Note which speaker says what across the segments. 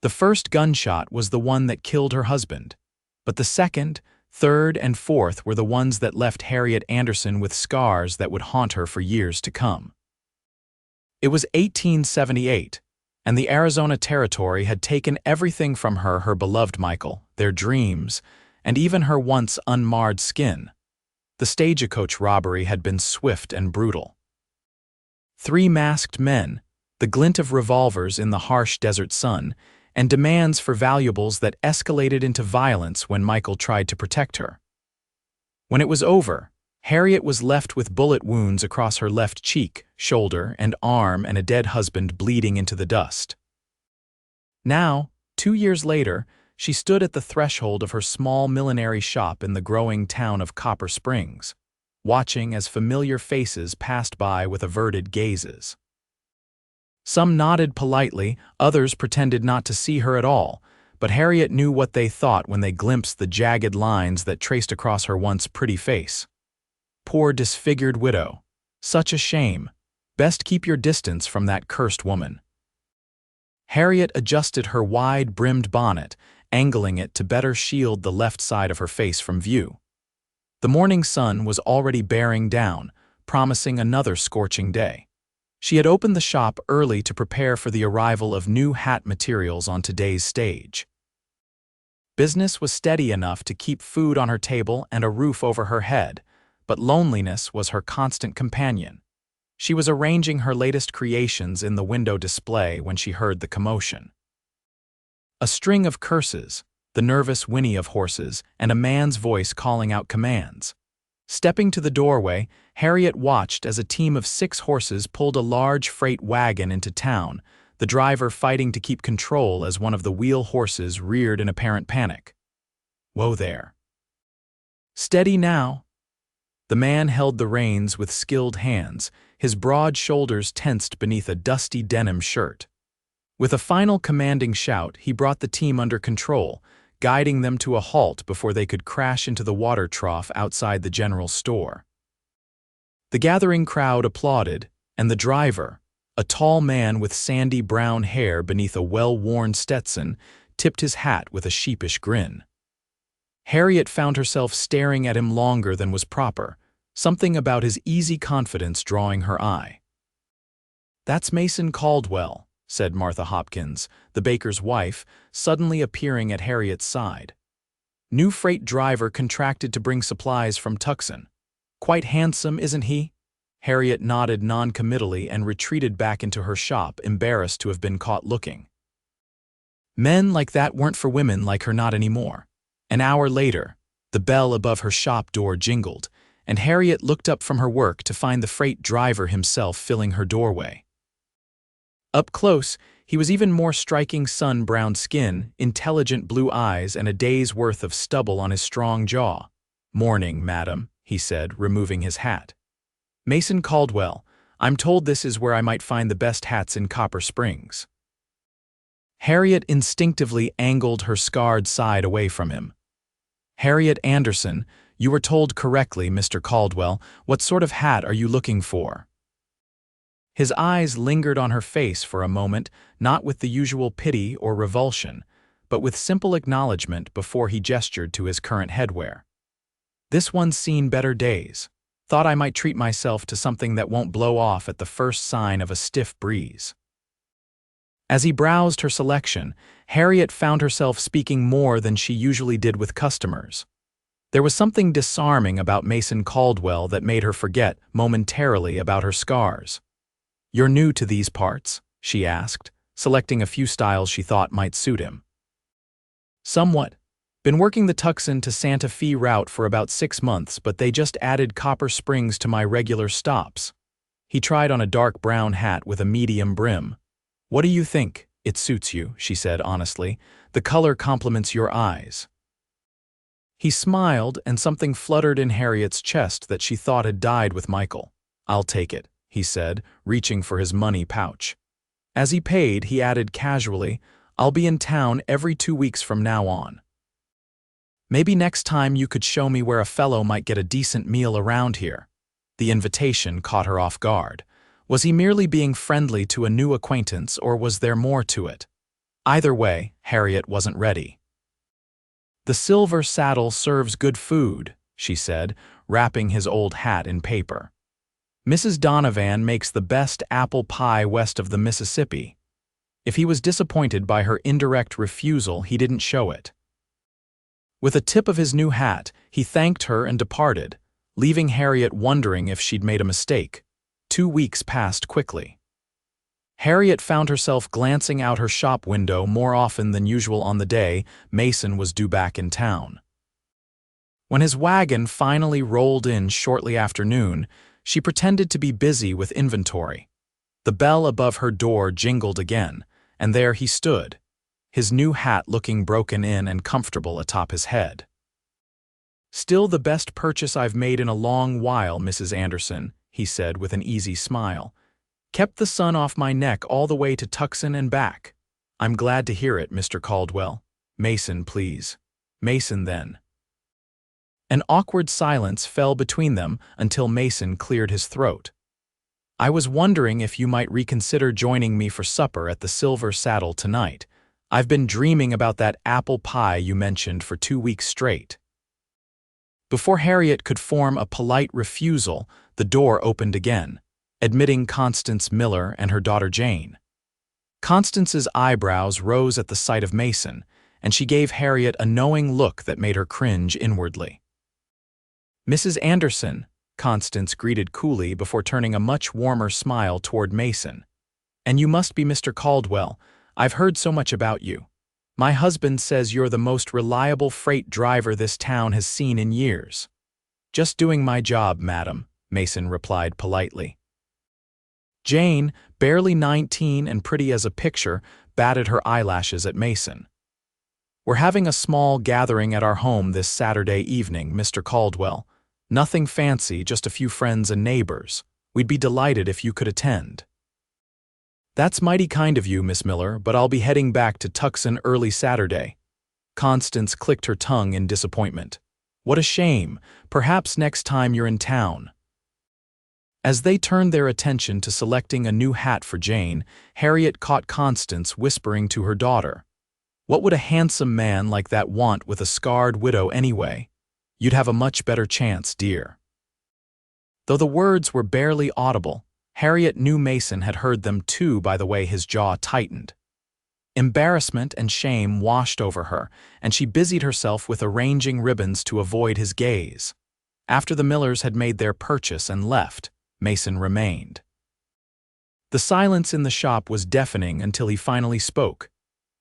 Speaker 1: The first gunshot was the one that killed her husband, but the second, third, and fourth were the ones that left Harriet Anderson with scars that would haunt her for years to come. It was 1878, and the Arizona Territory had taken everything from her beloved Michael, their dreams, and even her once unmarred skin. The stagecoach robbery had been swift and brutal. 3 masked men, the glint of revolvers in the harsh desert sun, and demands for valuables that escalated into violence when Michael tried to protect her. When it was over, Harriet was left with bullet wounds across her left cheek, shoulder, and arm, and a dead husband bleeding into the dust. Now, 2 years later, she stood at the threshold of her small millinery shop in the growing town of Copper Springs, watching as familiar faces passed by with averted gazes. Some nodded politely, others pretended not to see her at all, but Harriet knew what they thought when they glimpsed the jagged lines that traced across her once pretty face. Poor disfigured widow. Such a shame. Best keep your distance from that cursed woman. Harriet adjusted her wide-brimmed bonnet, angling it to better shield the left side of her face from view. The morning sun was already bearing down, promising another scorching day. She had opened the shop early to prepare for the arrival of new hat materials on today's stage. Business was steady enough to keep food on her table and a roof over her head, but loneliness was her constant companion. She was arranging her latest creations in the window display when she heard the commotion. A string of curses, the nervous whinny of horses, and a man's voice calling out commands. Stepping to the doorway, Harriet watched as a team of 6 horses pulled a large freight wagon into town, the driver fighting to keep control as one of the wheel horses reared in apparent panic. Whoa there. Steady now. The man held the reins with skilled hands, his broad shoulders tensed beneath a dusty denim shirt. With a final commanding shout, he brought the team under control, guiding them to a halt before they could crash into the water trough outside the general store. The gathering crowd applauded, and the driver, a tall man with sandy brown hair beneath a well-worn Stetson, tipped his hat with a sheepish grin. Harriet found herself staring at him longer than was proper, something about his easy confidence drawing her eye. "That's Mason Caldwell," said Martha Hopkins, the baker's wife, suddenly appearing at Harriet's side. "New freight driver contracted to bring supplies from Tucson. Quite handsome, isn't he?" Harriet nodded non-committally and retreated back into her shop, embarrassed to have been caught looking. Men like that weren't for women like her, not anymore. An hour later, the bell above her shop door jingled, and Harriet looked up from her work to find the freight driver himself filling her doorway. Up close, he was even more striking: sun-browned skin, intelligent blue eyes, and a day's worth of stubble on his strong jaw. "Morning, madam," he said, removing his hat. "Mason Caldwell, I'm told this is where I might find the best hats in Copper Springs." Harriet instinctively angled her scarred side away from him. "Harriet Anderson, you were told correctly, Mr. Caldwell. What sort of hat are you looking for?" His eyes lingered on her face for a moment, not with the usual pity or revulsion, but with simple acknowledgement before he gestured to his current headwear. "This one's seen better days. Thought I might treat myself to something that won't blow off at the first sign of a stiff breeze." As he browsed her selection, Harriet found herself speaking more than she usually did with customers. There was something disarming about Mason Caldwell that made her forget momentarily about her scars. "You're new to these parts?" she asked, selecting a few styles she thought might suit him. "Somewhat. Been working the Tucson to Santa Fe route for about 6 months, but they just added Copper Springs to my regular stops." He tried on a dark brown hat with a medium brim. "What do you think? It suits you," she said honestly. "The color complements your eyes." He smiled, and something fluttered in Harriet's chest that she thought had died with Michael. "I'll take it," he said, reaching for his money pouch. As he paid, he added casually, "I'll be in town every 2 weeks from now on. Maybe next time you could show me where a fellow might get a decent meal around here." The invitation caught her off guard. Was he merely being friendly to a new acquaintance, or was there more to it? Either way, Harriet wasn't ready. "The silver saddle serves good food," she said, wrapping his old hat in paper. "Mrs. Donovan makes the best apple pie west of the Mississippi." If he was disappointed by her indirect refusal, he didn't show it. With a tip of his new hat, he thanked her and departed, leaving Harriet wondering if she'd made a mistake. 2 weeks passed quickly. Harriet found herself glancing out her shop window more often than usual on the day Mason was due back in town. When his wagon finally rolled in shortly after noon, she pretended to be busy with inventory. The bell above her door jingled again, and there he stood, his new hat looking broken in and comfortable atop his head. "Still the best purchase I've made in a long while, Mrs. Anderson," he said with an easy smile. "Kept the sun off my neck all the way to Tucson and back." "I'm glad to hear it, Mr. Caldwell." "Mason, please." "Mason, then." An awkward silence fell between them until Mason cleared his throat. "I was wondering if you might reconsider joining me for supper at the Silver Saddle tonight. I've been dreaming about that apple pie you mentioned for 2 weeks straight." Before Harriet could form a polite refusal, the door opened again, admitting Constance Miller and her daughter Jane. Constance's eyebrows rose at the sight of Mason, and she gave Harriet a knowing look that made her cringe inwardly. "Mrs. Anderson," Constance greeted coolly before turning a much warmer smile toward Mason. "And you must be Mr. Caldwell. I've heard so much about you. My husband says you're the most reliable freight driver this town has seen in years." "Just doing my job, madam," Mason replied politely. Jane, barely 19 and pretty as a picture, batted her eyelashes at Mason. "We're having a small gathering at our home this Saturday evening, Mr. Caldwell. Nothing fancy, just a few friends and neighbors. We'd be delighted if you could attend." "That's mighty kind of you, Miss Miller, but I'll be heading back to Tucson early Saturday." Constance clicked her tongue in disappointment. "What a shame. Perhaps next time you're in town." As they turned their attention to selecting a new hat for Jane, Harriet caught Constance whispering to her daughter, "What would a handsome man like that want with a scarred widow anyway? You'd have a much better chance, dear." Though the words were barely audible, Harriet knew Mason had heard them too by the way his jaw tightened. Embarrassment and shame washed over her, and she busied herself with arranging ribbons to avoid his gaze. After the Millers had made their purchase and left, Mason remained. The silence in the shop was deafening until he finally spoke.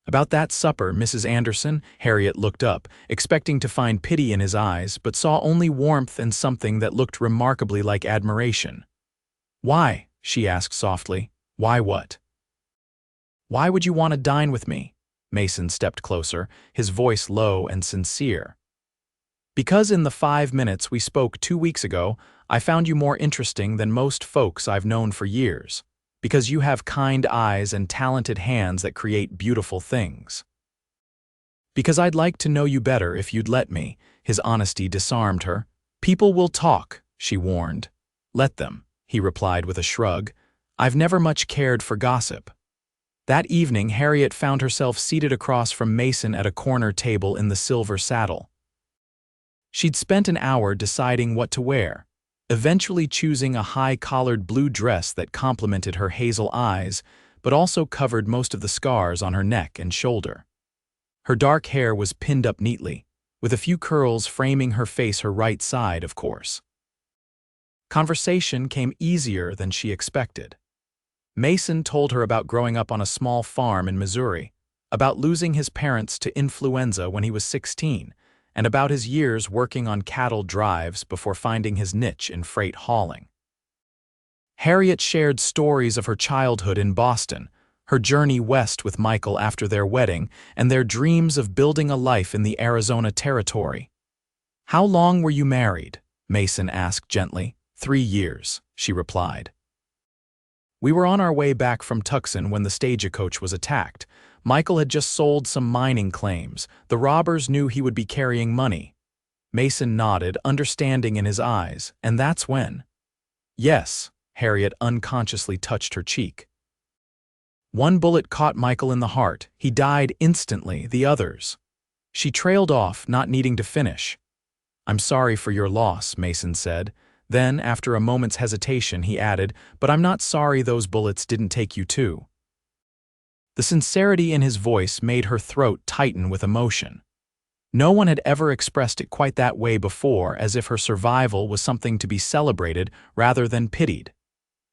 Speaker 1: "About that supper, Mrs. Anderson?" Harriet looked up, expecting to find pity in his eyes, but saw only warmth and something that looked remarkably like admiration. "Why?" she asked softly. "Why what?" "Why would you want to dine with me?" Mason stepped closer, his voice low and sincere. "Because in the 5 minutes we spoke 2 weeks ago, I found you more interesting than most folks I've known for years. Because you have kind eyes and talented hands that create beautiful things. Because I'd like to know you better if you'd let me." His honesty disarmed her. "People will talk," she warned. "Let them," he replied with a shrug. "I've never much cared for gossip." That evening, Harriet found herself seated across from Mason at a corner table in the Silver Saddle. She'd spent an hour deciding what to wear, eventually choosing a high-collared blue dress that complemented her hazel eyes, but also covered most of the scars on her neck and shoulder. Her dark hair was pinned up neatly, with a few curls framing her face, her right side, of course. Conversation came easier than she expected. Mason told her about growing up on a small farm in Missouri, about losing his parents to influenza when he was 16, and about his years working on cattle drives before finding his niche in freight hauling. Harriet shared stories of her childhood in Boston, her journey west with Michael after their wedding, and their dreams of building a life in the Arizona Territory. "How long were you married?" Mason asked gently. 3 years, she replied. "We were on our way back from Tucson when the stagecoach was attacked. Michael had just sold some mining claims. The robbers knew he would be carrying money." Mason nodded, understanding in his eyes, "And that's when?" "Yes," Harriet unconsciously touched her cheek. One bullet caught Michael in the heart. He died instantly, the others. She trailed off, not needing to finish. "I'm sorry for your loss," Mason said. Then, after a moment's hesitation, he added, "But I'm not sorry those bullets didn't take you too." The sincerity in his voice made her throat tighten with emotion. No one had ever expressed it quite that way before, as if her survival was something to be celebrated rather than pitied.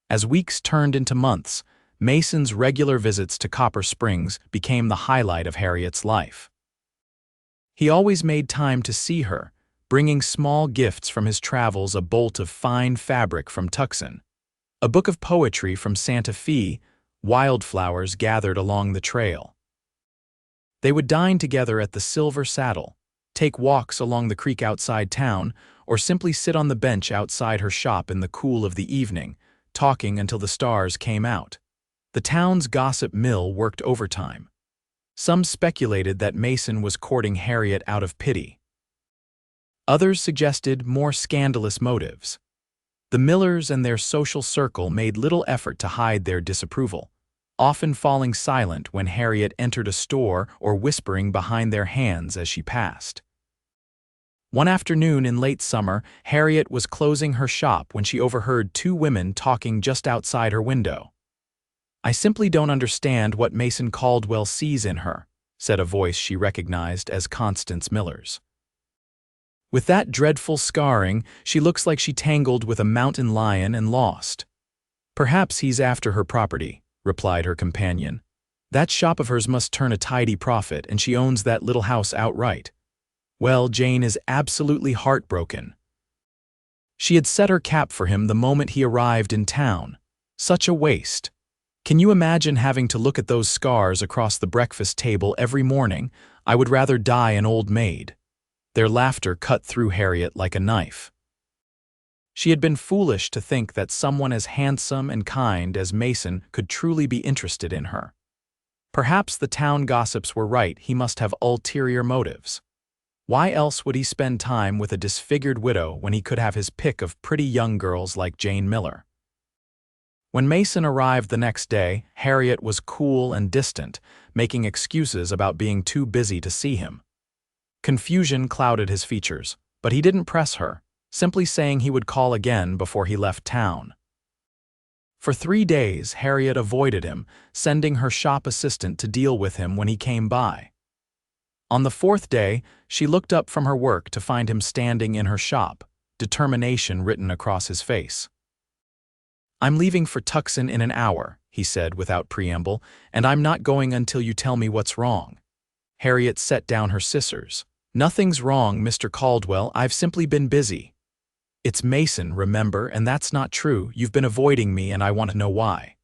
Speaker 1: As weeks turned into months, Mason's regular visits to Copper Springs became the highlight of Harriet's life. He always made time to see her, bringing small gifts from his travels, a bolt of fine fabric from Tucson, a book of poetry from Santa Fe, wildflowers gathered along the trail. They would dine together at the Silver Saddle, take walks along the creek outside town, or simply sit on the bench outside her shop in the cool of the evening, talking until the stars came out. The town's gossip mill worked overtime. Some speculated that Mason was courting Harriet out of pity. Others suggested more scandalous motives. The Millers and their social circle made little effort to hide their disapproval, often falling silent when Harriet entered a store or whispering behind their hands as she passed. One afternoon in late summer, Harriet was closing her shop when she overheard two women talking just outside her window. "I simply don't understand what Mason Caldwell sees in her," said a voice she recognized as Constance Miller's. "With that dreadful scarring, she looks like she tangled with a mountain lion and lost." "Perhaps he's after her property," replied her companion. "That shop of hers must turn a tidy profit, and she owns that little house outright. Well, Jane is absolutely heartbroken. She had set her cap for him the moment he arrived in town. Such a waste. Can you imagine having to look at those scars across the breakfast table every morning? I would rather die an old maid." Their laughter cut through Harriet like a knife. She had been foolish to think that someone as handsome and kind as Mason could truly be interested in her. Perhaps the town gossips were right, he must have ulterior motives. Why else would he spend time with a disfigured widow when he could have his pick of pretty young girls like Jane Miller? When Mason arrived the next day, Harriet was cool and distant, making excuses about being too busy to see him. Confusion clouded his features, but he didn't press her, simply saying he would call again before he left town. For 3 days, Harriet avoided him, sending her shop assistant to deal with him when he came by. On the 4th day, she looked up from her work to find him standing in her shop, determination written across his face. "I'm leaving for Tucson in an hour," he said without preamble, "and I'm not going until you tell me what's wrong." Harriet set down her scissors. "Nothing's wrong, Mr. Caldwell, I've simply been busy." "It's Mason, remember, and that's not true. You've been avoiding me and I want to know why."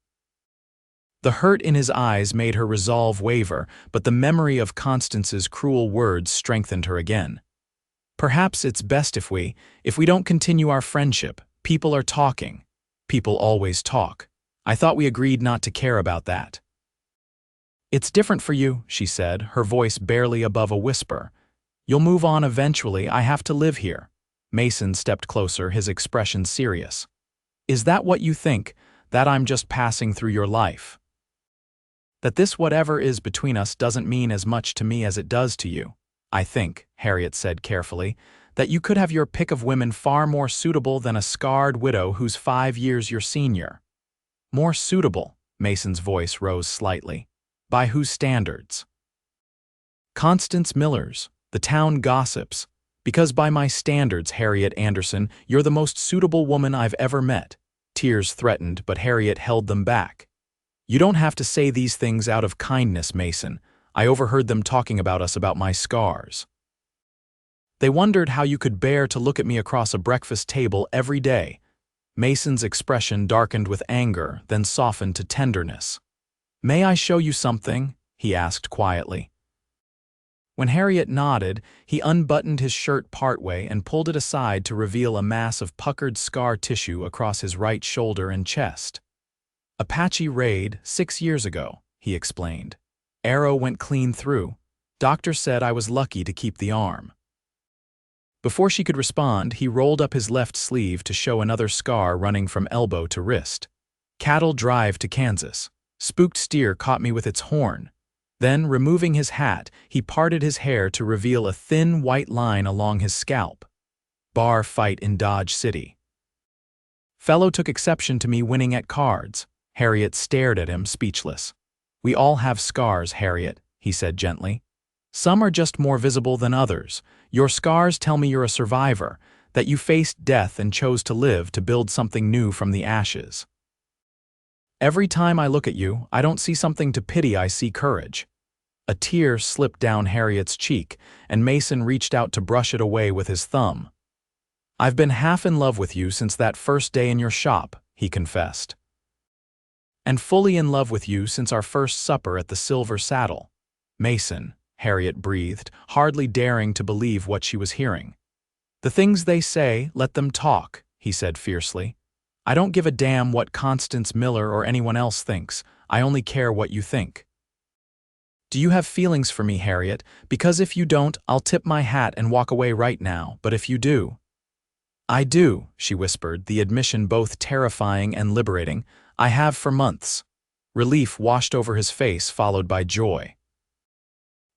Speaker 1: The hurt in his eyes made her resolve waver, but the memory of Constance's cruel words strengthened her again. "Perhaps it's best if we don't continue our friendship. People are talking. People always talk. I thought we agreed not to care about that." "It's different for you," she said, her voice barely above a whisper. "You'll move on eventually. I have to live here." Mason stepped closer, his expression serious. "Is that what you think, that I'm just passing through your life? That this whatever is between us doesn't mean as much to me as it does to you? I think," Harriet said carefully, "that you could have your pick of women far more suitable than a scarred widow who's 5 years your senior." "More suitable?" Mason's voice rose slightly. "By whose standards?" "Constance Miller's, the town gossips. Because by my standards, Harriet Anderson, you're the most suitable woman I've ever met." Tears threatened, but Harriet held them back. "You don't have to say these things out of kindness, Mason. I overheard them talking about us, about my scars. They wondered how you could bear to look at me across a breakfast table every day." Mason's expression darkened with anger, then softened to tenderness. "May I show you something?" he asked quietly. When Harriet nodded, he unbuttoned his shirt partway and pulled it aside to reveal a mass of puckered scar tissue across his right shoulder and chest. "A patchy raid 6 years ago," he explained. "Arrow went clean through. Doctor said I was lucky to keep the arm." Before she could respond, he rolled up his left sleeve to show another scar running from elbow to wrist. "Cattle drive to Kansas. Spooked Steer caught me with its horn. Then, removing his hat, he parted his hair to reveal a thin white line along his scalp. Bar fight in Dodge City. Fellow took exception to me winning at cards. Harriet stared at him, speechless. We all have scars, Harriet, he said gently. Some are just more visible than others. Your scars tell me you're a survivor, that you faced death and chose to live to build something new from the ashes. Every time I look at you, I don't see something to pity, I see courage. A tear slipped down Harriet's cheek, and Mason reached out to brush it away with his thumb. I've been half in love with you since that first day in your shop, he confessed. And fully in love with you since our first supper at the Silver Saddle. Mason, Harriet breathed, hardly daring to believe what she was hearing. The things they say, let them talk, he said fiercely. I don't give a damn what Constance Miller or anyone else thinks. I only care what you think. Do you have feelings for me, Harriet? Because if you don't, I'll tip my hat and walk away right now, but if you do— I do, she whispered, the admission both terrifying and liberating. I have for months. Relief washed over his face, followed by joy.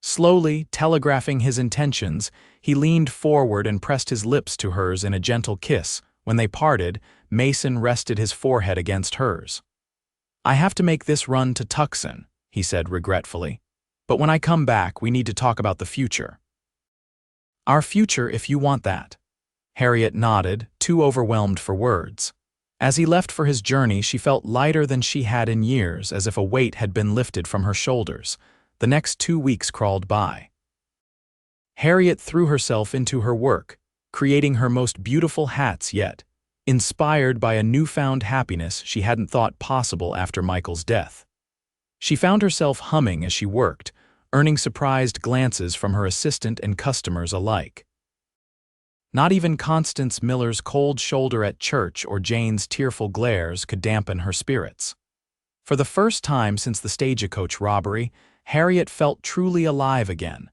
Speaker 1: Slowly, telegraphing his intentions, he leaned forward and pressed his lips to hers in a gentle kiss. When they parted, Mason rested his forehead against hers. I have to make this run to Tucson, he said regretfully. But when I come back, we need to talk about the future. Our future, if you want that. Harriet nodded, too overwhelmed for words. As he left for his journey, she felt lighter than she had in years, as if a weight had been lifted from her shoulders. The next 2 weeks crawled by. Harriet threw herself into her work, creating her most beautiful hats yet, inspired by a newfound happiness she hadn't thought possible after Michael's death. She found herself humming as she worked, earning surprised glances from her assistant and customers alike. Not even Constance Miller's cold shoulder at church or Jane's tearful glares could dampen her spirits. For the first time since the stagecoach robbery, Harriet felt truly alive again.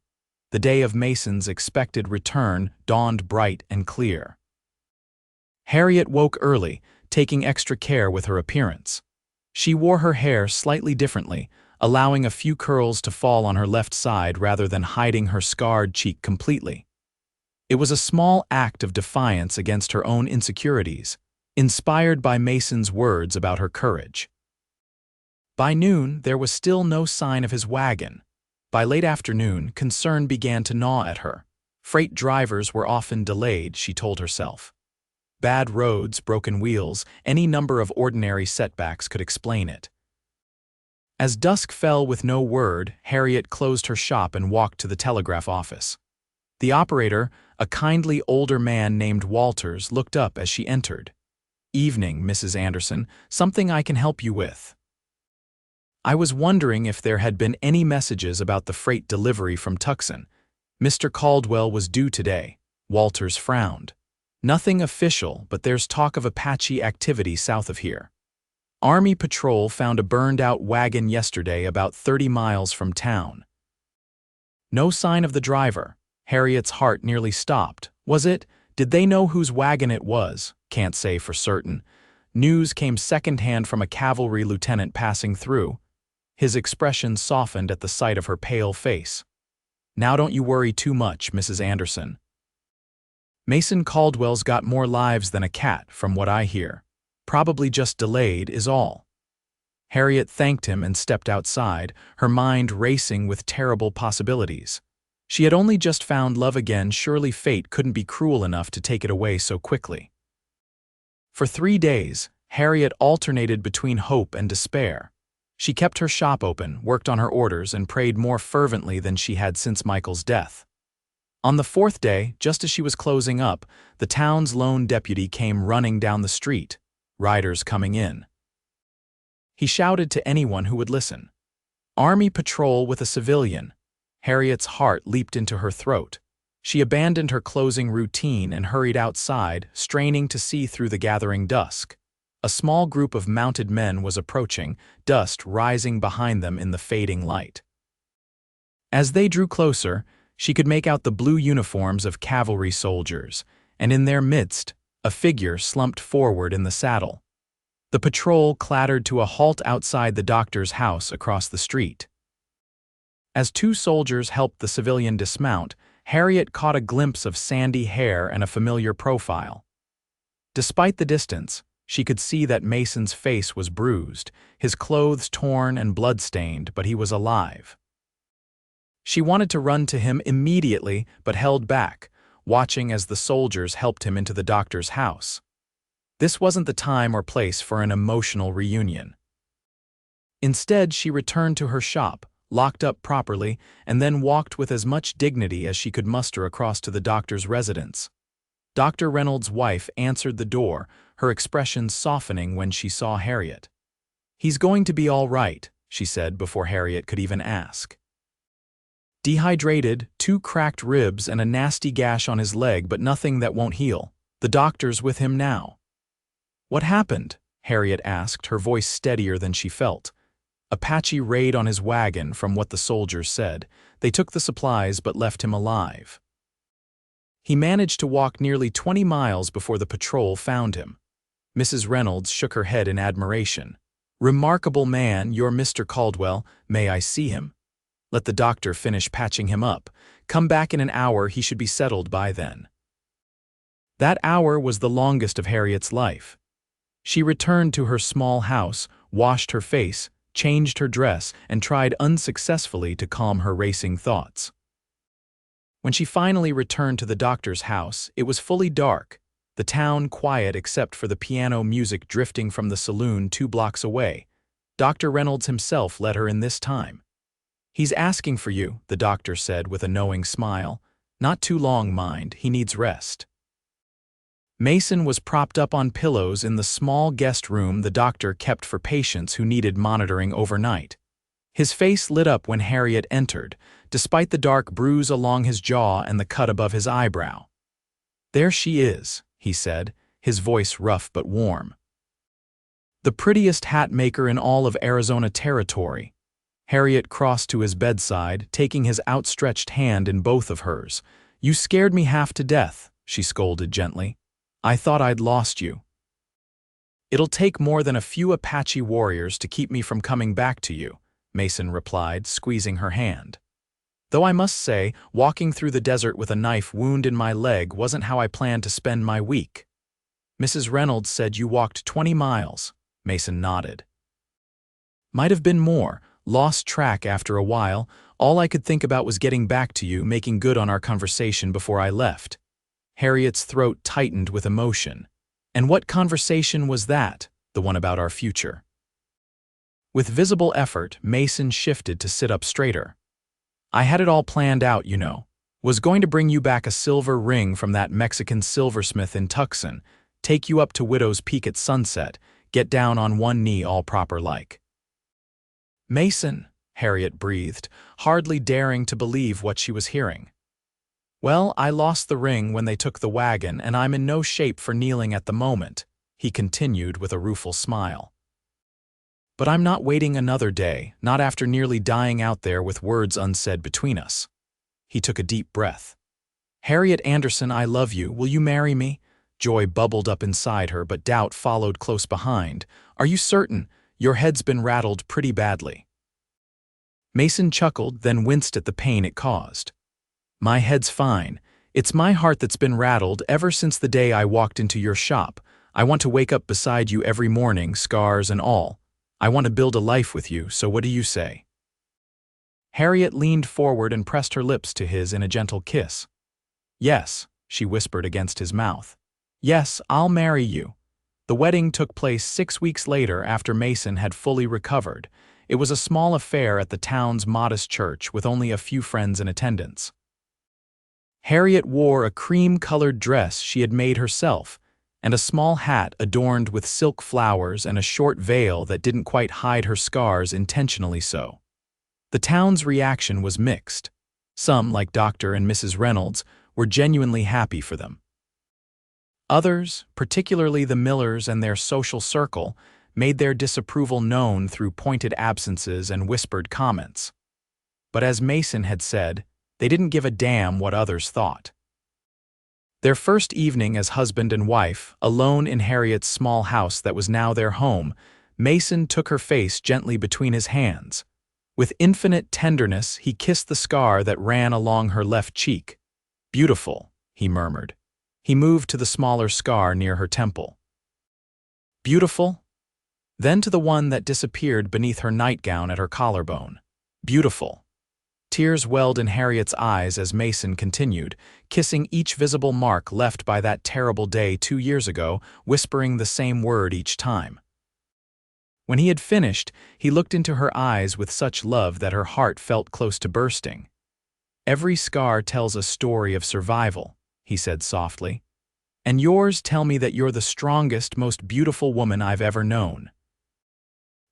Speaker 1: The day of Mason's expected return dawned bright and clear. Harriet woke early, taking extra care with her appearance. She wore her hair slightly differently, allowing a few curls to fall on her left side rather than hiding her scarred cheek completely. It was a small act of defiance against her own insecurities, inspired by Mason's words about her courage. By noon, there was still no sign of his wagon. By late afternoon, concern began to gnaw at her. Freight drivers were often delayed, she told herself. Bad roads, broken wheels, any number of ordinary setbacks could explain it. As dusk fell with no word, Harriet closed her shop and walked to the telegraph office. The operator, a kindly older man named Walters, looked up as she entered. "Evening, Mrs. Anderson. Something I can help you with." I was wondering if there had been any messages about the freight delivery from Tucson. Mr. Caldwell was due today. Walters frowned. Nothing official, but there's talk of Apache activity south of here. Army patrol found a burned-out wagon yesterday about 30 miles from town. No sign of the driver. Harriet's heart nearly stopped. Was it? Did they know whose wagon it was? Can't say for certain. News came secondhand from a cavalry lieutenant passing through. His expression softened at the sight of her pale face. Now don't you worry too much, Mrs. Anderson. Mason Caldwell's got more lives than a cat, from what I hear. Probably just delayed is all. Harriet thanked him and stepped outside, her mind racing with terrible possibilities. She had only just found love again, surely fate couldn't be cruel enough to take it away so quickly. For 3 days, Harriet alternated between hope and despair. She kept her shop open, worked on her orders, and prayed more fervently than she had since Michael's death. On the 4th day, just as she was closing up, the town's lone deputy came running down the street, riders coming in. He shouted to anyone who would listen. Army patrol with a civilian. Harriet's heart leaped into her throat. She abandoned her closing routine and hurried outside, straining to see through the gathering dusk. A small group of mounted men was approaching, dust rising behind them in the fading light. As they drew closer, she could make out the blue uniforms of cavalry soldiers, and in their midst, a figure slumped forward in the saddle. The patrol clattered to a halt outside the doctor's house across the street. As two soldiers helped the civilian dismount, Harriet caught a glimpse of sandy hair and a familiar profile. Despite the distance, she could see that Mason's face was bruised, his clothes torn and blood-stained, but he was alive. She wanted to run to him immediately, but held back, watching as the soldiers helped him into the doctor's house. This wasn't the time or place for an emotional reunion. Instead, she returned to her shop, locked up properly, and then walked with as much dignity as she could muster across to the doctor's residence. Dr. Reynolds' wife answered the door, her expression softening when she saw Harriet. "He's going to be all right," she said before Harriet could even ask. "Dehydrated, 2 cracked ribs and a nasty gash on his leg, but nothing that won't heal. The doctor's with him now." "What happened?" Harriet asked, her voice steadier than she felt. "Apache raid on his wagon, from what the soldiers said. They took the supplies but left him alive. He managed to walk nearly 20 miles before the patrol found him." Mrs. Reynolds shook her head in admiration. "Remarkable man, your Mr. Caldwell. May I see him?" "Let the doctor finish patching him up. Come back in an hour, he should be settled by then." That hour was the longest of Harriet's life. She returned to her small house, washed her face, changed her dress, and tried unsuccessfully to calm her racing thoughts. When she finally returned to the doctor's house, it was fully dark, the town quiet except for the piano music drifting from the saloon 2 blocks away. Dr. Reynolds himself let her in this time. "He's asking for you," the doctor said with a knowing smile. "Not too long, mind, he needs rest." Mason was propped up on pillows in the small guest room the doctor kept for patients who needed monitoring overnight. His face lit up when Harriet entered, despite the dark bruise along his jaw and the cut above his eyebrow. "There she is," he said, his voice rough but warm. "The prettiest hat maker in all of Arizona Territory." Harriet crossed to his bedside, taking his outstretched hand in both of hers. "You scared me half to death," she scolded gently. "I thought I'd lost you." "It'll take more than a few Apache warriors to keep me from coming back to you," Mason replied, squeezing her hand. "Though I must say, walking through the desert with a knife wound in my leg wasn't how I planned to spend my week." "Mrs. Reynolds said you walked 20 miles, Mason nodded. "Might have been more. Lost track after a while. All I could think about was getting back to you, making good on our conversation before I left." Harriet's throat tightened with emotion. "And what conversation was that? The one about our future?" With visible effort, Mason shifted to sit up straighter. "I had it all planned out, you know. Was going to bring you back a silver ring from that Mexican silversmith in Tucson, take you up to Widow's Peak at sunset, get down on one knee all proper-like." "Mason," Harriet breathed, hardly daring to believe what she was hearing. "Well, I lost the ring when they took the wagon, and I'm in no shape for kneeling at the moment," he continued with a rueful smile. "But I'm not waiting another day, not after nearly dying out there with words unsaid between us." He took a deep breath. "Harriet Anderson, I love you. Will you marry me?" Joy bubbled up inside her, but doubt followed close behind. "Are you certain? Your head's been rattled pretty badly." Mason chuckled, then winced at the pain it caused. "My head's fine. It's my heart that's been rattled ever since the day I walked into your shop. I want to wake up beside you every morning, scars and all. I want to build a life with you, so what do you say?" Harriet leaned forward and pressed her lips to his in a gentle kiss. "Yes," she whispered against his mouth. "Yes, I'll marry you." The wedding took place 6 weeks later after Mason had fully recovered. It was a small affair at the town's modest church with only a few friends in attendance. Harriet wore a cream-colored dress she had made herself, and a small hat adorned with silk flowers and a short veil that didn't quite hide her scars intentionally so. The town's reaction was mixed. Some, like Dr. and Mrs. Reynolds, were genuinely happy for them. Others, particularly the Millers and their social circle, made their disapproval known through pointed absences and whispered comments. But as Mason had said, they didn't give a damn what others thought. Their first evening as husband and wife, alone in Harriet's small house that was now their home, Mason took her face gently between his hands. With infinite tenderness, he kissed the scar that ran along her left cheek. "Beautiful," he murmured. He moved to the smaller scar near her temple. "Beautiful?" Then to the one that disappeared beneath her nightgown at her collarbone. "Beautiful." Tears welled in Harriet's eyes as Mason continued, kissing each visible mark left by that terrible day 2 years ago, whispering the same word each time. When he had finished, he looked into her eyes with such love that her heart felt close to bursting. "Every scar tells a story of survival," he said softly. "And yours tell me that you're the strongest, most beautiful woman I've ever known."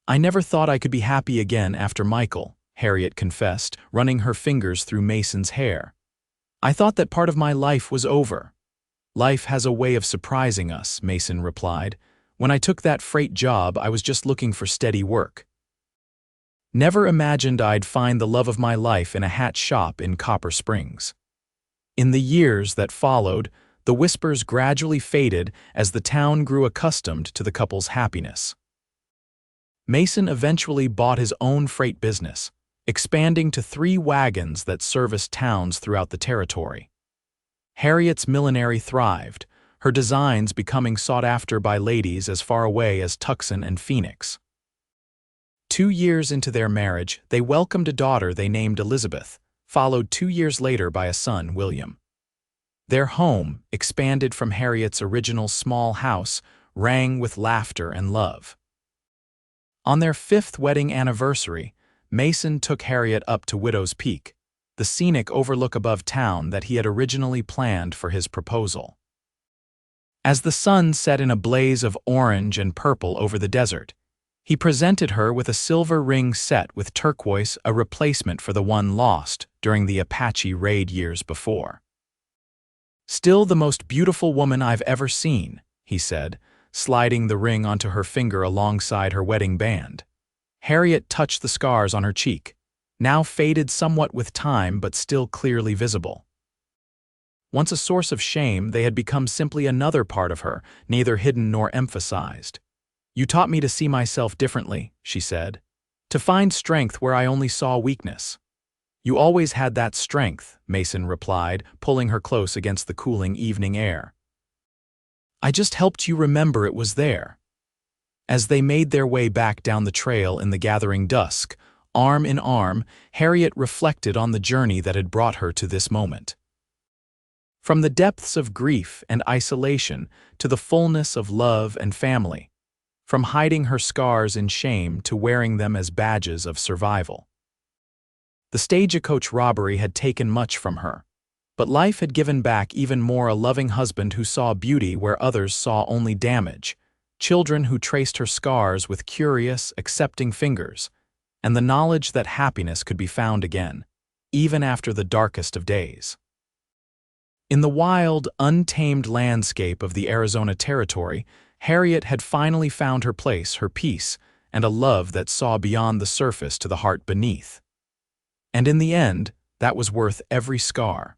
Speaker 1: "I never thought I could be happy again after Michael," Harriet confessed, running her fingers through Mason's hair. "I thought that part of my life was over." "Life has a way of surprising us," Mason replied. "When I took that freight job, I was just looking for steady work. Never imagined I'd find the love of my life in a hat shop in Copper Springs." In the years that followed, the whispers gradually faded as the town grew accustomed to the couple's happiness. Mason eventually bought his own freight business, expanding to 3 wagons that serviced towns throughout the territory. Harriet's millinery thrived, her designs becoming sought after by ladies as far away as Tucson and Phoenix. 2 years into their marriage, they welcomed a daughter they named Elizabeth, followed 2 years later by a son, William. Their home, expanded from Harriet's original small house, rang with laughter and love. On their 5th wedding anniversary, Mason took Harriet up to Widow's Peak, the scenic overlook above town that he had originally planned for his proposal. As the sun set in a blaze of orange and purple over the desert, he presented her with a silver ring set with turquoise, a replacement for the one lost during the Apache raid years before. "Still the most beautiful woman I've ever seen," he said, sliding the ring onto her finger alongside her wedding band. Harriet touched the scars on her cheek, now faded somewhat with time but still clearly visible. Once a source of shame, they had become simply another part of her, neither hidden nor emphasized. "You taught me to see myself differently," she said, "to find strength where I only saw weakness." "You always had that strength," Mason replied, pulling her close against the cooling evening air. "I just helped you remember it was there." As they made their way back down the trail in the gathering dusk, arm in arm, Harriet reflected on the journey that had brought her to this moment. From the depths of grief and isolation to the fullness of love and family, from hiding her scars in shame to wearing them as badges of survival. The stagecoach robbery had taken much from her, but life had given back even more: a loving husband who saw beauty where others saw only damage, children who traced her scars with curious, accepting fingers, and the knowledge that happiness could be found again, even after the darkest of days. In the wild, untamed landscape of the Arizona Territory, Harriet had finally found her place, her peace, and a love that saw beyond the surface to the heart beneath. And in the end, that was worth every scar.